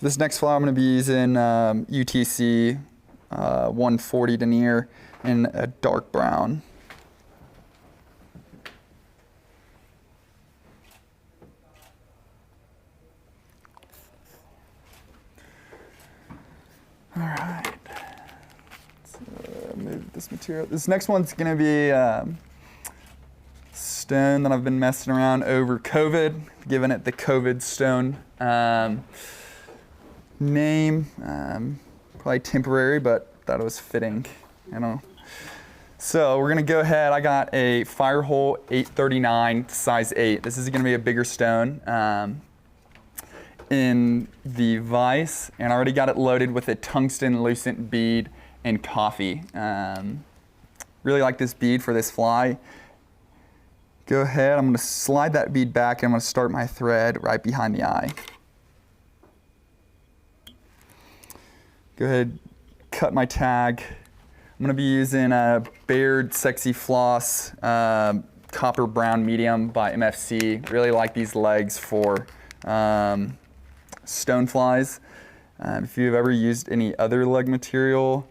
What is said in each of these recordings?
This next fly I'm going to be using UTC 140 denier in a dark brown. All right. So move this material. This next one's going to be stone that I've been messing around over COVID, giving it the COVID stone name. Probably temporary, but thought it was fitting, you know. So we're gonna go ahead. I got a Firehole 839 size 8. This is gonna be a bigger stone in the Vise, and I already got it loaded with a tungsten lucent bead and coffee. Really like this bead for this fly. Go ahead, I'm gonna slide that bead back and I'm gonna start my thread right behind the eye. Go ahead, cut my tag. I'm gonna be using a Baird Sexy Floss copper brown medium by MFC. Really like these legs for stone flies. If you've ever used any other leg material,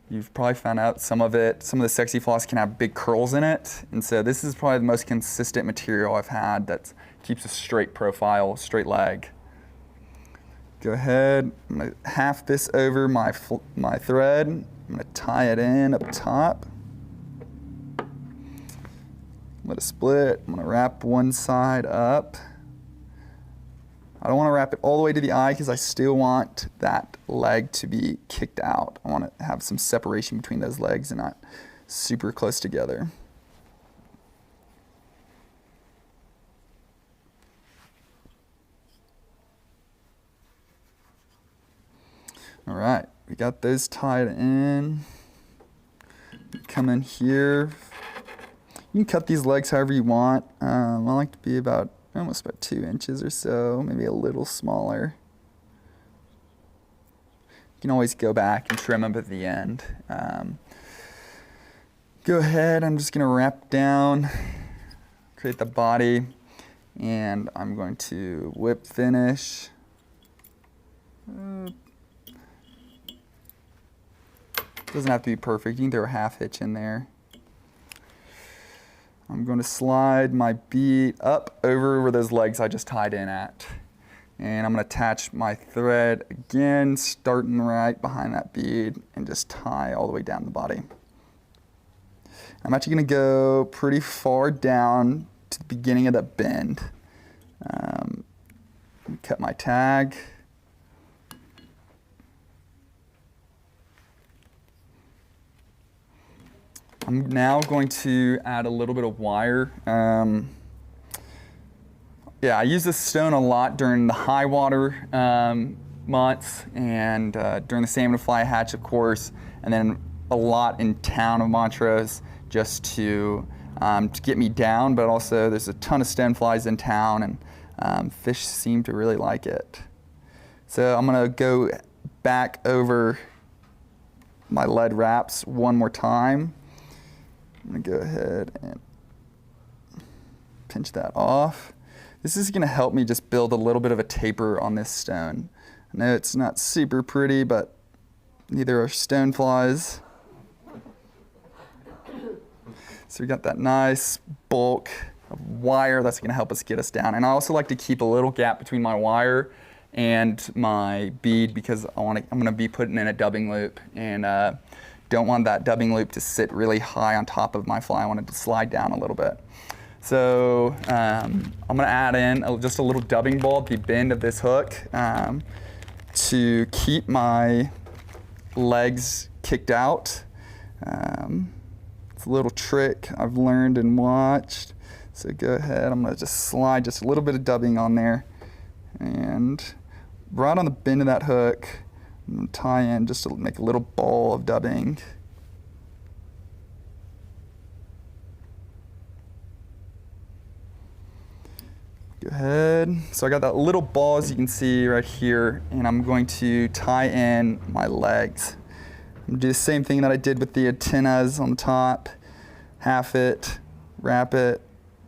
you've probably found out some of the Sexy Floss can have big curls in it. And so this is probably the most consistent material I've had that keeps a straight profile, straight leg. Go ahead, I'm gonna half this over my thread. I'm gonna tie it in up top. Let it split. I'm gonna wrap one side up. I don't wanna wrap it all the way to the eye because I still want that leg to be kicked out. I wanna have some separation between those legs and not super close together. All right, we got those tied in. Come in here. You can cut these legs however you want. I like to be almost about 2 inches or so, maybe a little smaller. You can always go back and trim them at the end. Go ahead, I'm just gonna wrap down, create the body, and I'm going to whip finish. Doesn't have to be perfect. You can throw a half hitch in there. I'm going to slide my bead up over where those legs I just tied in at. And I'm going to attach my thread again, starting right behind that bead, and just tie all the way down the body. I'm actually going to go pretty far down to the beginning of that bend. Cut my tag. I'm now going to add a little bit of wire. Yeah, I use this stone a lot during the high water months and during the salmon fly hatch, of course, and then a lot in town of Montrose just to get me down, but also there's a ton of stoneflies in town and fish seem to really like it. So I'm gonna go back over my lead wraps one more time. I'm gonna go ahead and pinch that off. This is gonna help me just build a little bit of a taper on this stone. I know it's not super pretty, but neither are stone flies. So we got that nice bulk of wire that's gonna help us get us down. And I also like to keep a little gap between my wire and my bead because I'm gonna be putting in a dubbing loop and don't want that dubbing loop to sit really high on top of my fly. I want it to slide down a little bit. So I'm gonna add in just a little dubbing ball at the bend of this hook to keep my legs kicked out. It's a little trick I've learned and watched. So go ahead, I'm gonna just slide just a little bit of dubbing on there and right on the bend of that hook, I'm gonna tie in just to make a little ball of dubbing. Go ahead. So I got that little ball, as you can see right here, and I'm going to tie in my legs. I'm gonna do the same thing that I did with the antennas on the top. Half it, wrap it,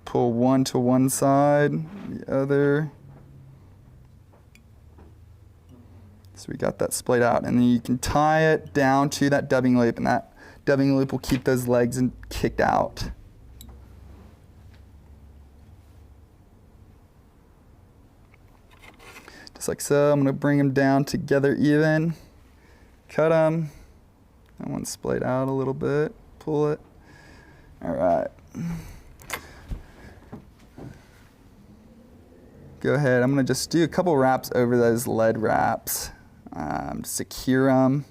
pull one to one side, the other. So we got that splayed out, and then you can tie it down to that dubbing loop, and that dubbing loop will keep those legs kicked out. Just like so. I'm going to bring them down together even, cut them. That one's splayed out a little bit, pull it. All right. Go ahead, I'm going to just do a couple wraps over those lead wraps. Secure them.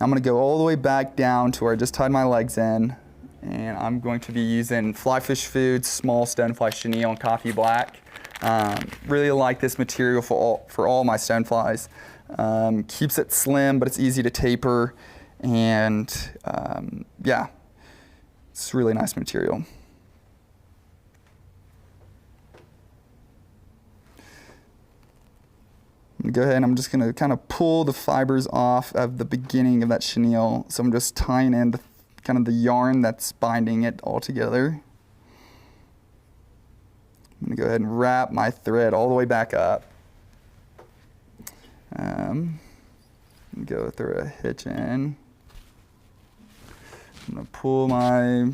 I'm going to go all the way back down to where I just tied my legs in, and I'm going to be using Fly Fish Foods small stonefly chenille in coffee black. Really like this material for all my stoneflies. Keeps it slim, but it's easy to taper, and yeah, it's really nice material. Go ahead and I'm just going to kind of pull the fibers off of the beginning of that chenille. So I'm just tying in kind of the yarn that's binding it all together. I'm going to go ahead and wrap my thread all the way back up. Go through a hitch in. I'm going to pull my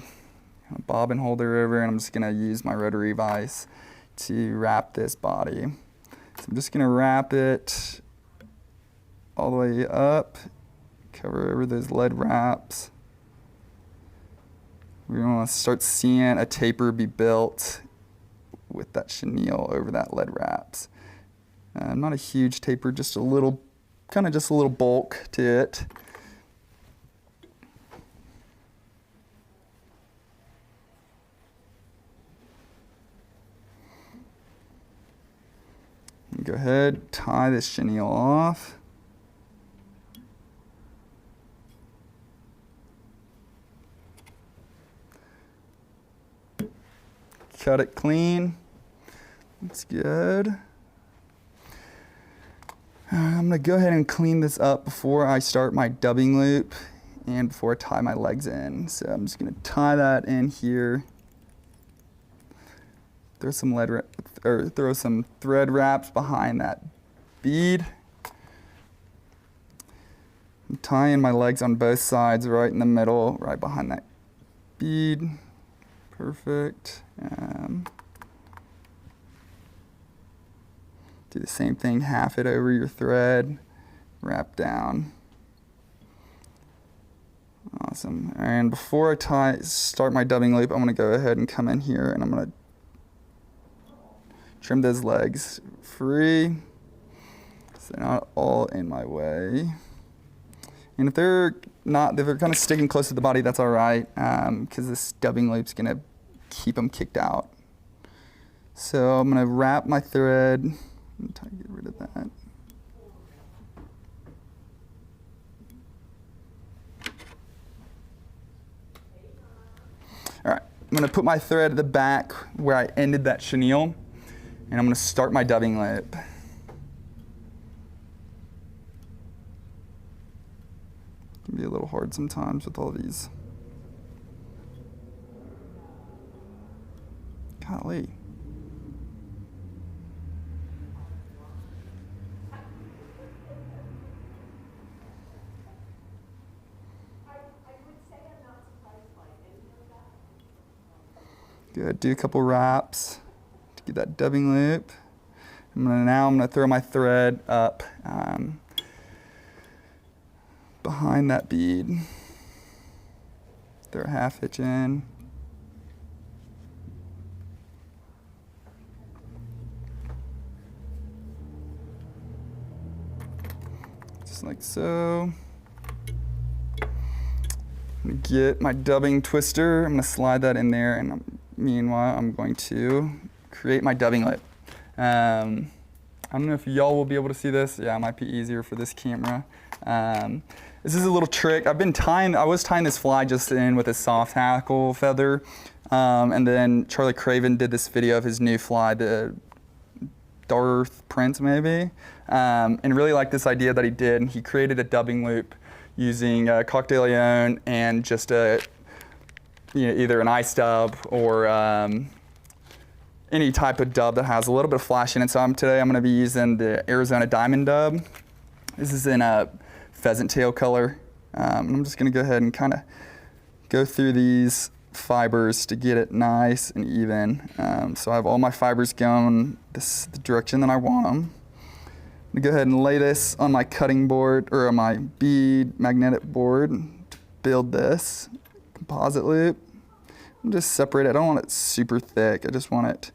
bobbin holder over, and I'm just going to use my rotary vise to wrap this body. So I'm just going to wrap it all the way up, cover over those lead wraps. We're going to start seeing a taper be built with that chenille over that lead wraps. Not a huge taper, just a little, kind of just a little bulk to it. Go ahead, tie this chenille off. Cut it clean. That's good. I'm gonna go ahead and clean this up before I start my dubbing loop and before I tie my legs in. So I'm just gonna tie that in here. Throw some thread wraps behind that bead. I'm tying my legs on both sides, right in the middle, right behind that bead. Perfect. Do the same thing, half it over your thread, wrap down. Awesome. And before I start my dubbing loop, I'm going to go ahead and come in here and I'm going to trim those legs free so they're not all in my way. And if they're kind of sticking close to the body, that's all right, because this dubbing loop's going to keep them kicked out. So I'm going to wrap my thread and try to get rid of that. All right, I'm going to put my thread at the back where I ended that chenille, and I'm going to start my dubbing loop. It can be a little hard sometimes with all these. Golly. Good, do a couple wraps to get that dubbing loop. Now I'm going to throw my thread up behind that bead. Throw a half hitch in. Just like so. I'm going to get my dubbing twister. I'm going to slide that in there, and meanwhile I'm going to create my dubbing loop. I don't know if y'all will be able to see this. Yeah, it might be easier for this camera. This is a little trick. I was tying this fly just in with a soft hackle feather, and then Charlie Craven did this video of his new fly, the Darth Prince maybe, and really liked this idea that he did, and he created a dubbing loop using Coq de Leon and just either an ice dub or any type of dub that has a little bit of flash in it. So today I'm going to be using the Arizona Diamond dub. This is in a pheasant tail color. And I'm just gonna go ahead and kind of go through these fibers to get it nice and even. So I have all my fibers going the direction that I want them. I'm gonna go ahead and lay this on my cutting board or on my bead magnetic board to build this composite loop. I'm just separate it. I don't want it super thick. I just want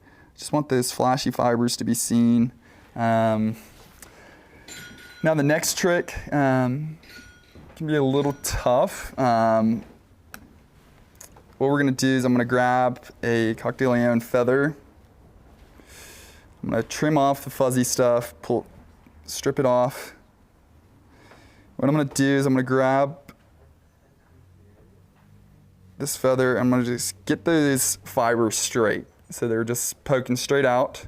those flashy fibers to be seen. Now the next trick can be a little tough. What we're gonna do is I'm gonna grab a cocktail feather. I'm gonna trim off the fuzzy stuff, strip it off. What I'm gonna do is I'm gonna grab this feather. I'm gonna just get those fibers straight. So they're just poking straight out.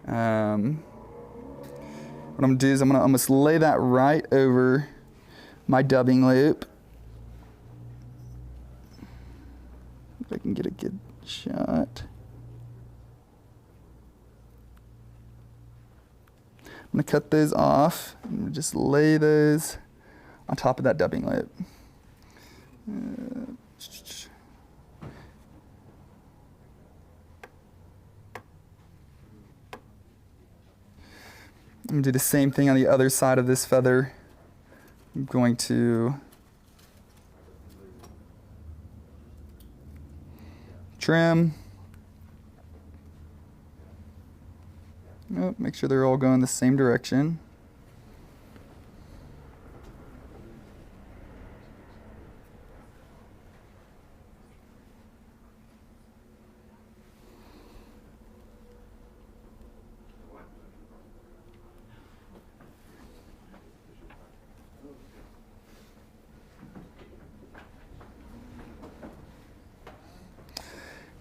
What I'm gonna do is I'm gonna almost lay that right over my dubbing loop. If I can get a good shot. I'm gonna cut those off and just lay those on top of that dubbing loop. I'm gonna do the same thing on the other side of this feather. I'm going to trim. Oh, make sure they're all going the same direction.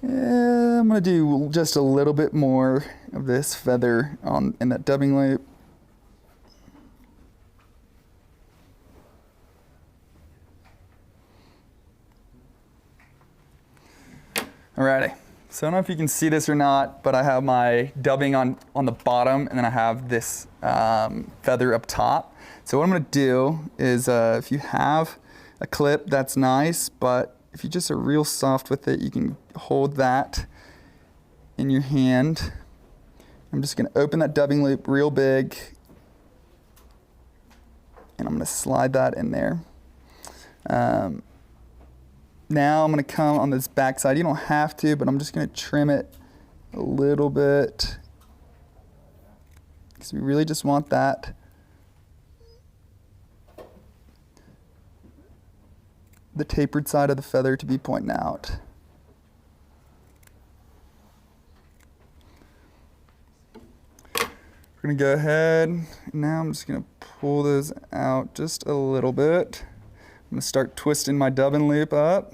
I'm gonna do just a little bit more of this feather in that dubbing loop. Alrighty, so I don't know if you can see this or not, but I have my dubbing on the bottom, and then I have this feather up top. So what I'm gonna do is, if you have a clip, that's nice, but if you just are real soft with it, you can hold that in your hand. I'm just gonna open that dubbing loop real big, and I'm gonna slide that in there. Now I'm gonna come on this back side. You don't have to, but I'm just gonna trim it a little bit, because we really just want that the tapered side of the feather to be pointing out. We're gonna go ahead, now I'm just gonna pull those out just a little bit. I'm gonna start twisting my dubbing loop up.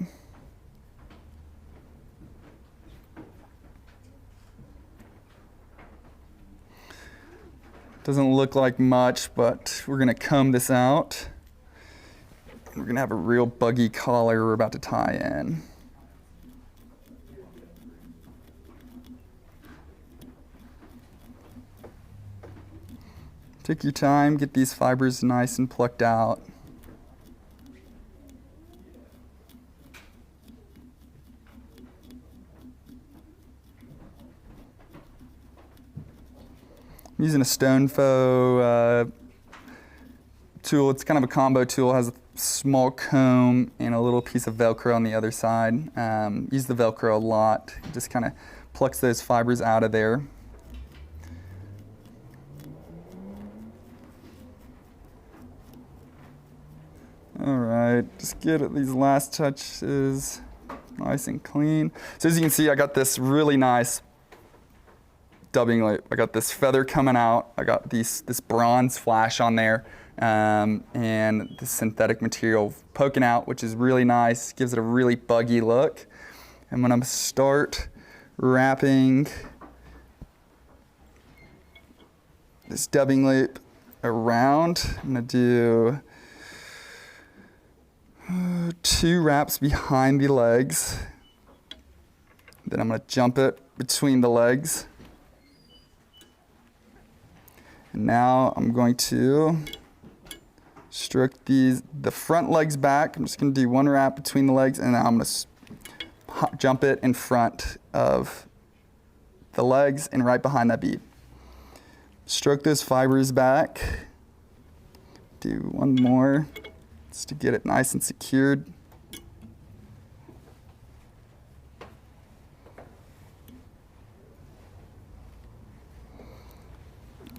Doesn't look like much, but we're gonna comb this out. We're gonna have a real buggy collar we're about to tie in. Take your time, get these fibers nice and plucked out. I'm using a stone faux tool. It's kind of a combo tool. It has a small comb and a little piece of Velcro on the other side. Use the Velcro a lot. It just kind of plucks those fibers out of there. All right, just get these last touches nice and clean. So as you can see, I got this really nice dubbing loop. I got this feather coming out. I got this bronze flash on there, and the synthetic material poking out, which is really nice. Gives it a really buggy look. And when I'm start wrapping this dubbing loop around, I'm gonna do 2 wraps behind the legs. Then I'm gonna jump it between the legs. And now I'm going to Stroke the front legs back. I'm just gonna do one wrap between the legs, and then I'm gonna jump it in front of the legs and right behind that bead. Stroke those fibers back. Do one more just to get it nice and secured.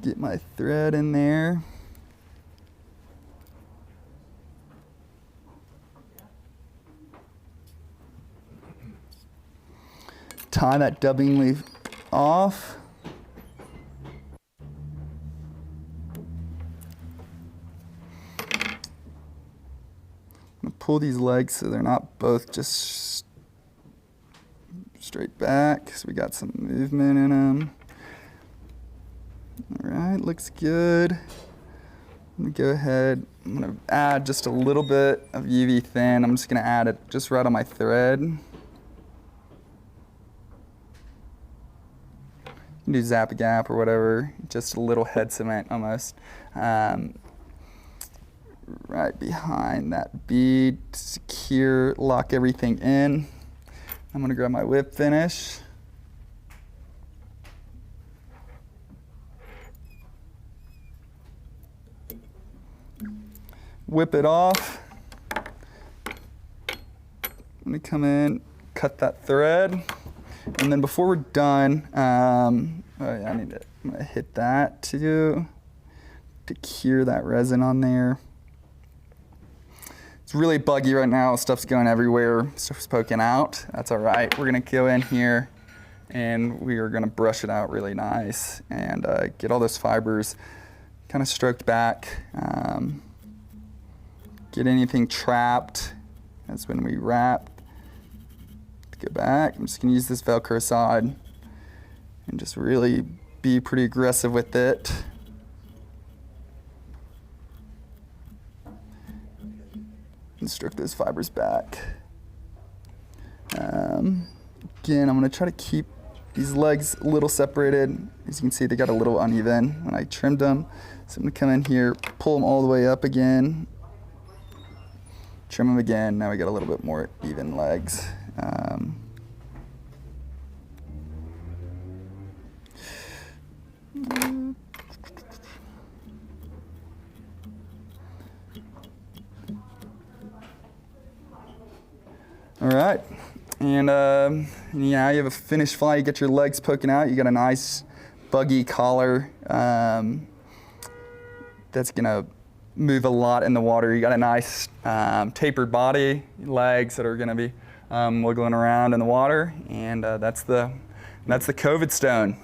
Get my thread in there. Tie that dubbing leaf off. I'm gonna pull these legs so they're not both just straight back, so we got some movement in them. All right, looks good. I'm gonna go ahead, I'm gonna add just a little bit of UV thin. I'm just gonna add it just right on my thread. You can do Zap a Gap or whatever, just a little head cement almost. Right behind that bead, secure, lock everything in. I'm gonna grab my whip finish. Whip it off. I'm gonna come in, cut that thread, and then before we're done, I'm gonna hit that to cure that resin on there. It's really buggy right now. Stuff's going everywhere. Stuff's poking out. That's all right. We're gonna go in here and we are gonna brush it out really nice and get all those fibers kind of stroked back. Get anything trapped. That's when we wrap. Go back. I'm just gonna use this Velcro side and just really be pretty aggressive with it. And stroke those fibers back. Again, I'm gonna try to keep these legs a little separated. As you can see, they got a little uneven when I trimmed them. So I'm gonna come in here, pull them all the way up again, trim them again. Now we got a little bit more even legs. All right, and yeah, you have a finished fly. You get your legs poking out. You got a nice buggy collar that's gonna move a lot in the water. You got a nice tapered body, legs that are gonna be wiggling around in the water, and that's the COVID stone.